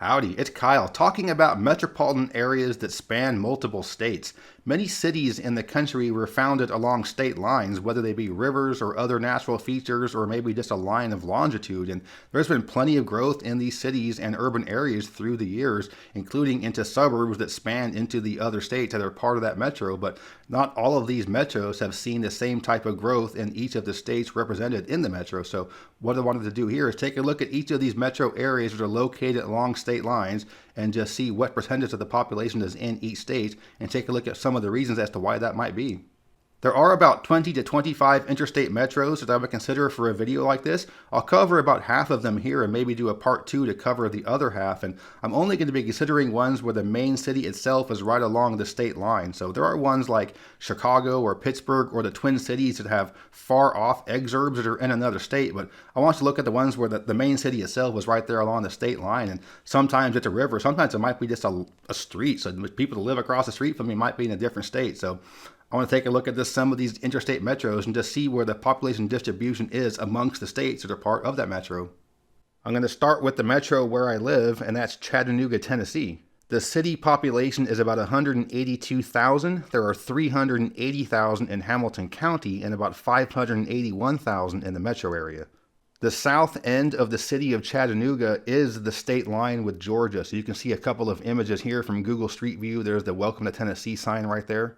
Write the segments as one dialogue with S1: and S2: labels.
S1: Howdy, it's Kyle talking about metropolitan areas that span multiple states. Many cities in the country were founded along state lines, whether they be rivers or other natural features or maybe just a line of longitude. And there's been plenty of growth in these cities and urban areas through the years, including into suburbs that span into the other states that are part of that metro. But not all of these metros have seen the same type of growth in each of the states represented in the metro. So what I wanted to do here is take a look at each of these metro areas that are located along state lines and just see what percentage of the population is in each state and take a look at some of the reasons as to why that might be. There are about 20 to 25 interstate metros that I would consider for a video like this. I'll cover about half of them here and maybe do a part 2 to cover the other half. And I'm only going to be considering ones where the main city itself is right along the state line. So there are ones like Chicago or Pittsburgh or the Twin Cities that have far off exurbs that are in another state. But I want to look at the ones where the main city itself is right there along the state line. And sometimes it's a river. Sometimes it might be just a street. So people that live across the street from me might be in a different state. So I want to take a look at some of these interstate metros and just see where the population distribution is amongst the states that are part of that metro. I'm going to start with the metro where I live, and that's Chattanooga, Tennessee. The city population is about 182,000. There are 380,000 in Hamilton County and about 581,000 in the metro area. The south end of the city of Chattanooga is the state line with Georgia. So you can see a couple of images here from Google Street View. There's the Welcome to Tennessee sign right there.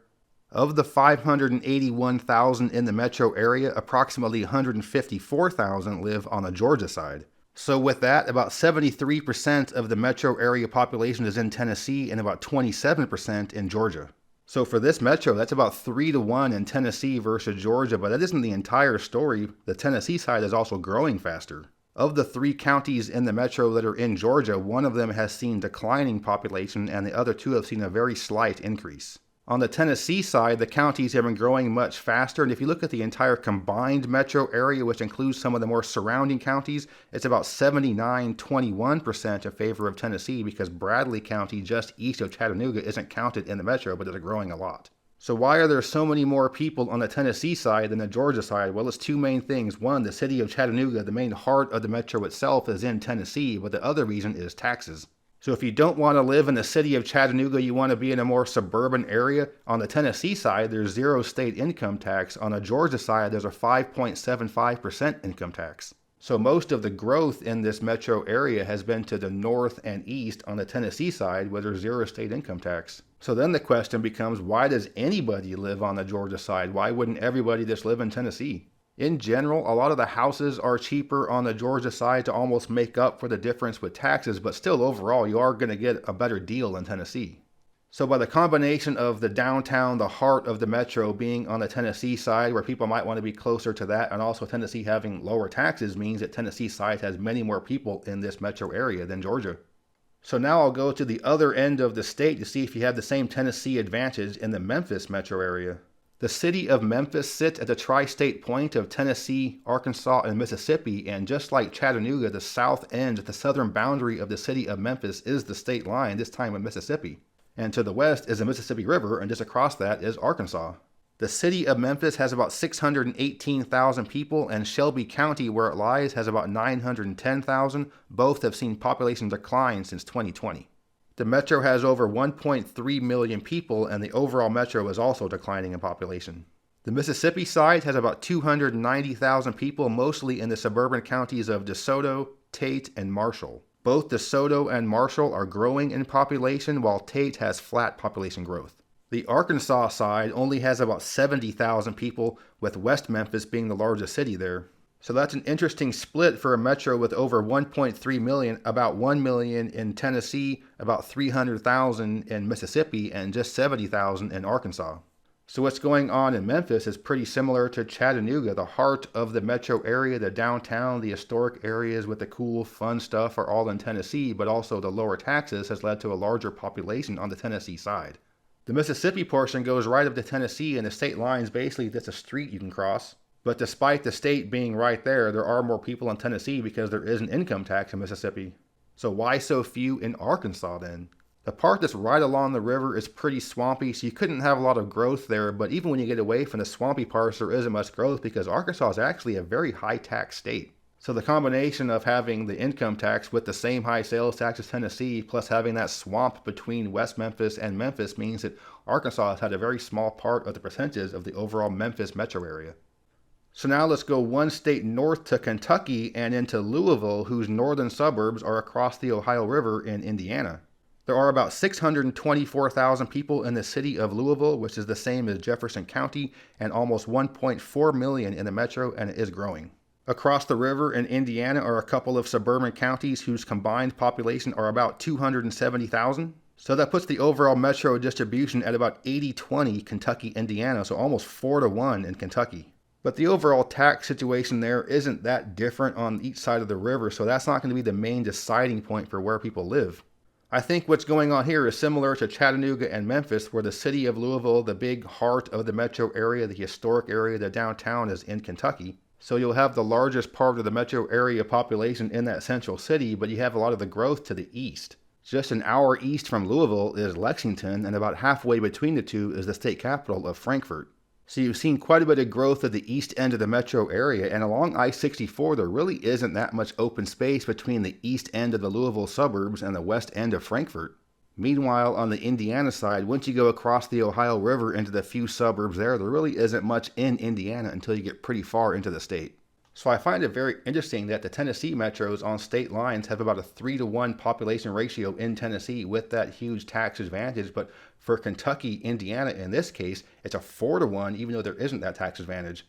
S1: Of the 581,000 in the metro area, approximately 154,000 live on the Georgia side. So with that, about 73% of the metro area population is in Tennessee and about 27% in Georgia. So for this metro, that's about 3-1 in Tennessee versus Georgia, but that isn't the entire story. The Tennessee side is also growing faster. Of the 3 counties in the metro that are in Georgia, one of them has seen declining population and the other 2 have seen a very slight increase. On the Tennessee side, the counties have been growing much faster, and if you look at the entire combined metro area, which includes some of the more surrounding counties, it's about 79-21% in favor of Tennessee because Bradley County, just east of Chattanooga, isn't counted in the metro, but it's growing a lot. So why are there so many more people on the Tennessee side than the Georgia side? Well, it's 2 main things. One, the city of Chattanooga, the main heart of the metro itself, is in Tennessee, but the other reason is taxes. So if you don't want to live in the city of Chattanooga, you want to be in a more suburban area, on the Tennessee side, there's 0 state income tax. On the Georgia side, there's a 5.75% income tax. So most of the growth in this metro area has been to the north and east on the Tennessee side, where there's 0 state income tax. So then the question becomes, why does anybody live on the Georgia side? Why wouldn't everybody just live in Tennessee? In general, a lot of the houses are cheaper on the Georgia side to almost make up for the difference with taxes, but still overall you are going to get a better deal in Tennessee. So by the combination of the downtown, the heart of the metro being on the Tennessee side, where people might want to be closer to that, and also Tennessee having lower taxes means that Tennessee side has many more people in this metro area than Georgia. So now I'll go to the other end of the state to see if you have the same Tennessee advantage in the Memphis metro area. The city of Memphis sits at the tri-state point of Tennessee, Arkansas, and Mississippi, and just like Chattanooga, the south end, the southern boundary of the city of Memphis is the state line, this time with Mississippi. And to the west is the Mississippi River, and just across that is Arkansas. The city of Memphis has about 618,000 people, and Shelby County, where it lies, has about 910,000. Both have seen population decline since 2020. The metro has over 1.3 million people, and the overall metro is also declining in population. The Mississippi side has about 290,000 people, mostly in the suburban counties of DeSoto, Tate, and Marshall. Both DeSoto and Marshall are growing in population, while Tate has flat population growth. The Arkansas side only has about 70,000 people, with West Memphis being the largest city there. So that's an interesting split for a metro with over 1.3 million, about 1 million in Tennessee, about 300,000 in Mississippi, and just 70,000 in Arkansas. So what's going on in Memphis is pretty similar to Chattanooga. The heart of the metro area, the downtown, the historic areas with the cool, fun stuff are all in Tennessee, but also the lower taxes has led to a larger population on the Tennessee side. The Mississippi portion goes right up to Tennessee, and the state line's basically just a street you can cross. But despite the state being right there are more people in Tennessee because there is an income tax in Mississippi. So why so few in Arkansas then? The part that's right along the river is pretty swampy, so you couldn't have a lot of growth there, but even when you get away from the swampy parts, there isn't much growth because Arkansas is actually a very high tax state. So the combination of having the income tax with the same high sales tax as Tennessee, plus having that swamp between West Memphis and Memphis, means that Arkansas has had a very small part of the percentage of the overall Memphis metro area. So now let's go one state north to Kentucky and into Louisville, whose northern suburbs are across the Ohio River in Indiana. There are about 624,000 people in the city of Louisville, which is the same as Jefferson County, and almost 1.4 million in the metro, and it is growing. Across the river in Indiana are a couple of suburban counties whose combined population are about 270,000. So that puts the overall metro distribution at about 80-20 Kentucky-Indiana, so almost 4-1 in Kentucky. But the overall tax situation there isn't that different on each side of the river, so that's not going to be the main deciding point for where people live. I think what's going on here is similar to Chattanooga and Memphis, where the city of Louisville, the big heart of the metro area, the historic area, the downtown, is in Kentucky. So you'll have the largest part of the metro area population in that central city, but you have a lot of the growth to the east. Just an hour east from Louisville is Lexington, and about halfway between the two is the state capital of Frankfort. So you've seen quite a bit of growth at the east end of the metro area, and along I-64 there really isn't that much open space between the east end of the Louisville suburbs and the west end of Frankfort. Meanwhile, on the Indiana side, once you go across the Ohio River into the few suburbs there really isn't much in Indiana until you get pretty far into the state. So I find it very interesting that the Tennessee metros on state lines have about a 3-to-1 population ratio in Tennessee with that huge tax advantage, but for Kentucky, Indiana in this case, it's a 4-to-1 even though there isn't that tax advantage.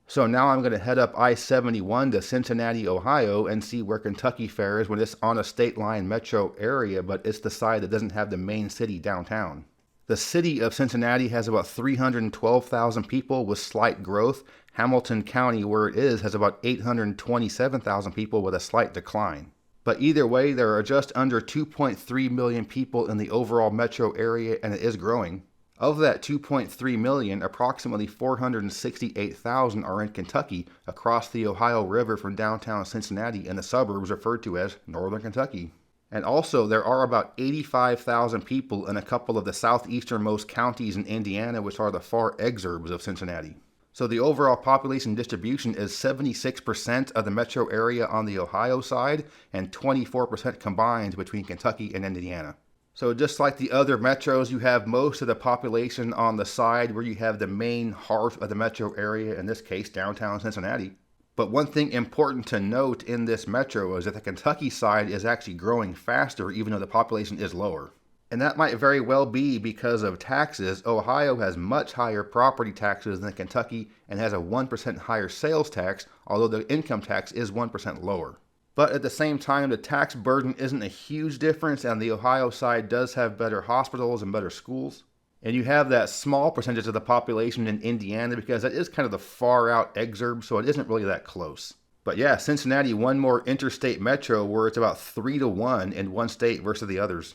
S1: So now I'm going to head up I-71 to Cincinnati, Ohio, and see where Kentucky fares when it's on a state line metro area, but it's the side that doesn't have the main city downtown. The city of Cincinnati has about 312,000 people with slight growth. Hamilton County, where it is, has about 827,000 people with a slight decline. But either way, there are just under 2.3 million people in the overall metro area, and it is growing. Of that 2.3 million, approximately 468,000 are in Kentucky, across the Ohio River from downtown Cincinnati in the suburbs referred to as Northern Kentucky. And also, there are about 85,000 people in a couple of the southeasternmost counties in Indiana, which are the far exurbs of Cincinnati. So the overall population distribution is 76% of the metro area on the Ohio side, and 24% combined between Kentucky and Indiana. So just like the other metros, you have most of the population on the side where you have the main heart of the metro area, in this case downtown Cincinnati. But one thing important to note in this metro is that the Kentucky side is actually growing faster even though the population is lower. And that might very well be because of taxes. Ohio has much higher property taxes than Kentucky and has a 1% higher sales tax, although the income tax is 1% lower. But at the same time, the tax burden isn't a huge difference, and the Ohio side does have better hospitals and better schools. And you have that small percentage of the population in Indiana because that is kind of the far out exurb, so it isn't really that close. But yeah, Cincinnati, one more interstate metro where it's about 3-to-1 in one state versus the others.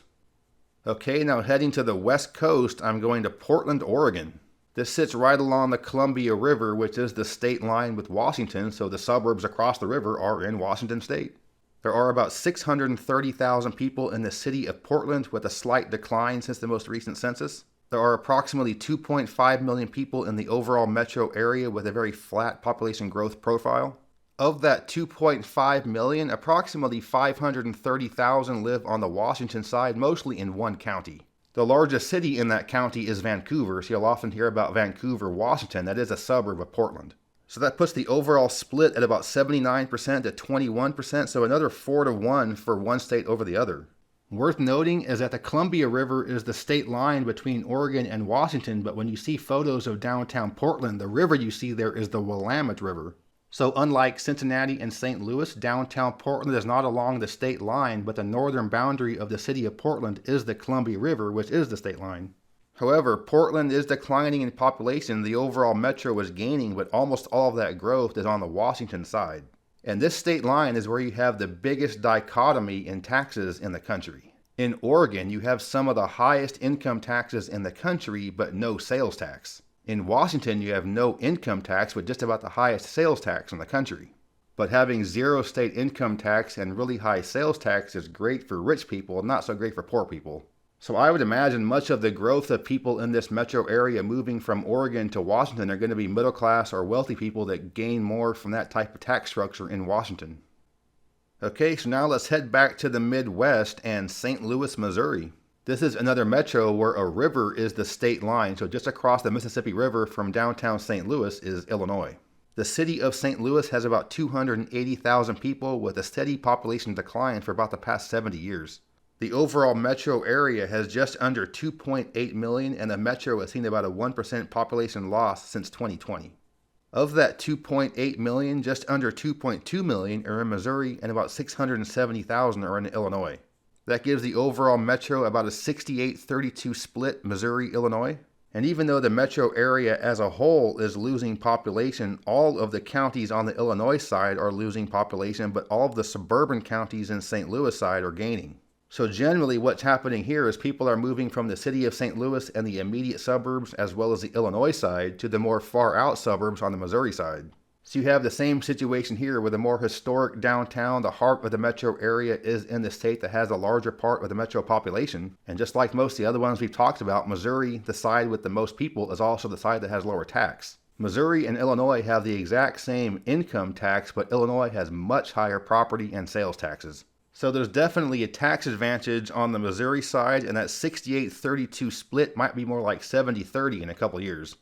S1: Okay, now heading to the west coast, I'm going to Portland, Oregon. This sits right along the Columbia River, which is the state line with Washington, so the suburbs across the river are in Washington state. There are about 630,000 people in the city of Portland, with a slight decline since the most recent census. There are approximately 2.5 million people in the overall metro area with a very flat population growth profile. Of that 2.5 million, approximately 530,000 live on the Washington side, mostly in one county. The largest city in that county is Vancouver, so you'll often hear about Vancouver, Washington. That is a suburb of Portland. So that puts the overall split at about 79% to 21%, so another 4-to-1 for one state over the other. Worth noting is that the Columbia River is the state line between Oregon and Washington, but when you see photos of downtown Portland, the river you see there is the Willamette River. So unlike Cincinnati and St. Louis, downtown Portland is not along the state line, but the northern boundary of the city of Portland is the Columbia River, which is the state line. However, Portland is declining in population. The overall metro is gaining, but almost all of that growth is on the Washington side. And this state line is where you have the biggest dichotomy in taxes in the country. In Oregon, you have some of the highest income taxes in the country, but no sales tax. In Washington, you have no income tax, but just about the highest sales tax in the country. But having zero state income tax and really high sales tax is great for rich people, not so great for poor people. So I would imagine much of the growth of people in this metro area moving from Oregon to Washington are going to be middle class or wealthy people that gain more from that type of tax structure in Washington. Okay, so now let's head back to the Midwest and St. Louis, Missouri. This is another metro where a river is the state line, so just across the Mississippi River from downtown St. Louis is Illinois. The city of St. Louis has about 280,000 people with a steady population decline for about the past 70 years. The overall metro area has just under 2.8 million, and the metro has seen about a 1% population loss since 2020. Of that 2.8 million, just under 2.2 million are in Missouri and about 670,000 are in Illinois. That gives the overall metro about a 68-32 split Missouri-Illinois. And even though the metro area as a whole is losing population, all of the counties on the Illinois side are losing population, but all of the suburban counties in St. Louis side are gaining. So generally what's happening here is people are moving from the city of St. Louis and the immediate suburbs as well as the Illinois side to the more far out suburbs on the Missouri side. So you have the same situation here with a more historic downtown. The heart of the metro area is in the state that has a larger part of the metro population. And just like most of the other ones we've talked about, Missouri, the side with the most people, is also the side that has lower tax. Missouri and Illinois have the exact same income tax, but Illinois has much higher property and sales taxes. So there's definitely a tax advantage on the Missouri side, and that 68-32 split might be more like 70-30 in a couple years.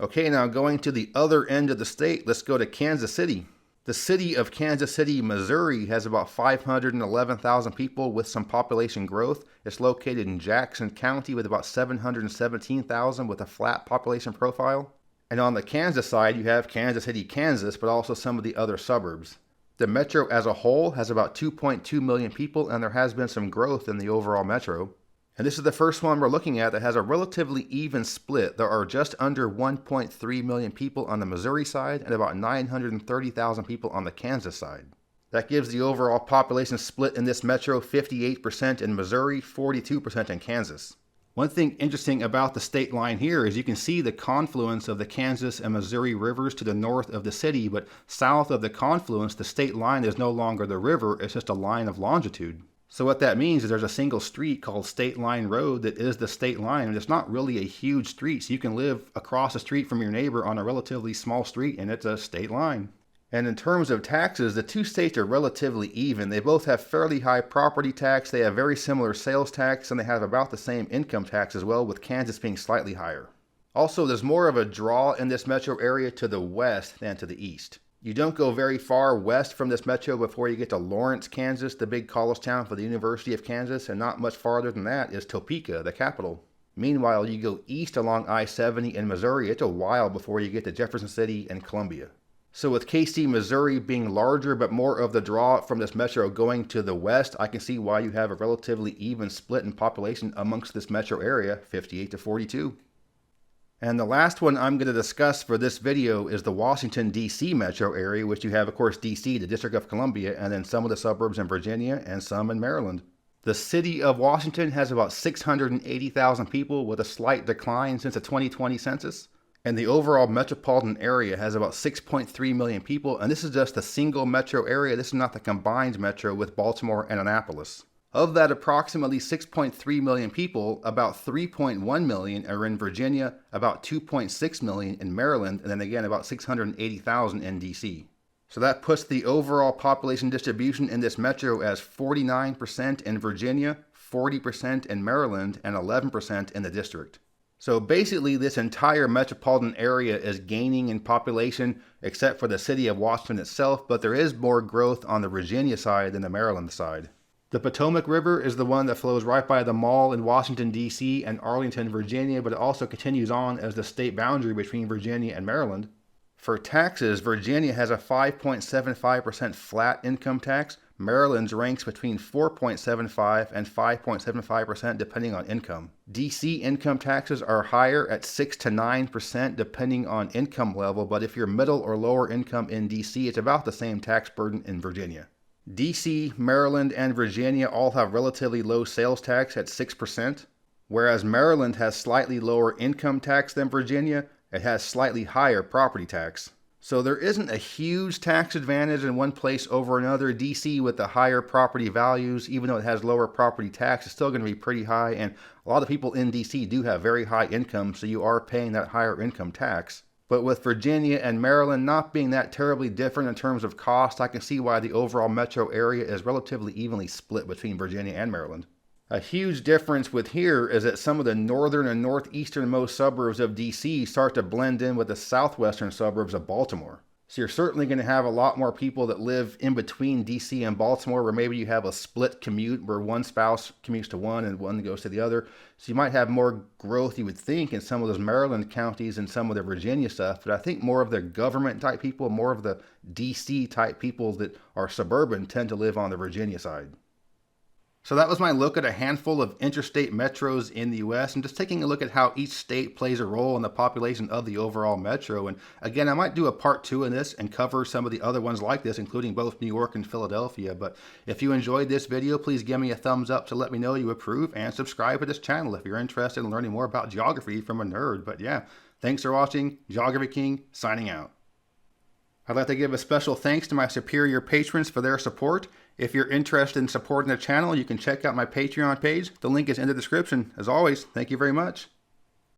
S1: Okay, now going to the other end of the state, let's go to Kansas City. The city of Kansas City, Missouri has about 511,000 people with some population growth. It's located in Jackson County with about 717,000 with a flat population profile. And on the Kansas side, you have Kansas City, Kansas, but also some of the other suburbs. The metro as a whole has about 2.2 million people, and there has been some growth in the overall metro. And this is the first one we're looking at that has a relatively even split. There are just under 1.3 million people on the Missouri side and about 930,000 people on the Kansas side. That gives the overall population split in this metro 58% in Missouri, 42% in Kansas. One thing interesting about the state line here is you can see the confluence of the Kansas and Missouri rivers to the north of the city, but south of the confluence, the state line is no longer the river, it's just a line of longitude. So what that means is there's a single street called State Line Road that is the state line, and it's not really a huge street, so you can live across the street from your neighbor on a relatively small street, and it's a state line. And in terms of taxes, the two states are relatively even. They both have fairly high property tax, they have very similar sales tax, and they have about the same income tax as well, with Kansas being slightly higher. Also, there's more of a draw in this metro area to the west than to the east. You don't go very far west from this metro before you get to Lawrence, Kansas, the big college town for the University of Kansas, and not much farther than that is Topeka, the capital. Meanwhile, you go east along I-70 in Missouri, it's a while before you get to Jefferson City and Columbia. So with KC, Missouri being larger but more of the draw from this metro going to the west, I can see why you have a relatively even split in population amongst this metro area, 58-42. And the last one I'm going to discuss for this video is the Washington, D.C. metro area, which you have, of course, D.C., the District of Columbia, and then some of the suburbs in Virginia and some in Maryland. The city of Washington has about 680,000 people with a slight decline since the 2020 census. And the overall metropolitan area has about 6.3 million people, and this is just a single metro area. This is not the combined metro with Baltimore and Annapolis. Of that approximately 6.3 million people, about 3.1 million are in Virginia, about 2.6 million in Maryland, and then again about 680,000 in DC. So that puts the overall population distribution in this metro as 49% in Virginia, 40% in Maryland, and 11% in the district. So basically this entire metropolitan area is gaining in population except for the city of Washington itself, but there is more growth on the Virginia side than the Maryland side. The Potomac River is the one that flows right by the mall in Washington, D.C. and Arlington, Virginia, but it also continues on as the state boundary between Virginia and Maryland. For taxes, Virginia has a 5.75% flat income tax. Maryland's ranks between 4.75 and 5.75% depending on income. D.C. income taxes are higher at 6 to 9% depending on income level, but if you're middle or lower income in D.C., it's about the same tax burden in Virginia. D.C., Maryland, and Virginia all have relatively low sales tax at 6%, whereas Maryland has slightly lower income tax than Virginia. It has slightly higher property tax. So there isn't a huge tax advantage in one place over another. DC with the higher property values, even though it has lower property tax, is still going to be pretty high. And a lot of people in DC do have very high income, so you are paying that higher income tax. But with Virginia and Maryland not being that terribly different in terms of cost, I can see why the overall metro area is relatively evenly split between Virginia and Maryland. A huge difference with here is that some of the northern and northeasternmost suburbs of DC start to blend in with the southwestern suburbs of Baltimore. So you're certainly going to have a lot more people that live in between DC and Baltimore, where maybe you have a split commute where one spouse commutes to one and one goes to the other. So you might have more growth, you would think, in some of those Maryland counties and some of the Virginia stuff. But I think more of the government type people, more of the DC type people that are suburban tend to live on the Virginia side. So that was my look at a handful of interstate metros in the US and just taking a look at how each state plays a role in the population of the overall metro. And again, I might do a part 2 in this and cover some of the other ones like this, including both New York and Philadelphia. But if you enjoyed this video, please give me a thumbs up to let me know you approve, and subscribe to this channel if you're interested in learning more about geography from a nerd. But yeah, thanks for watching. Geography King signing out. I'd like to give a special thanks to my superior patrons for their support. If you're interested in supporting the channel, you can check out my Patreon page. The link is in the description. As always, thank you very much.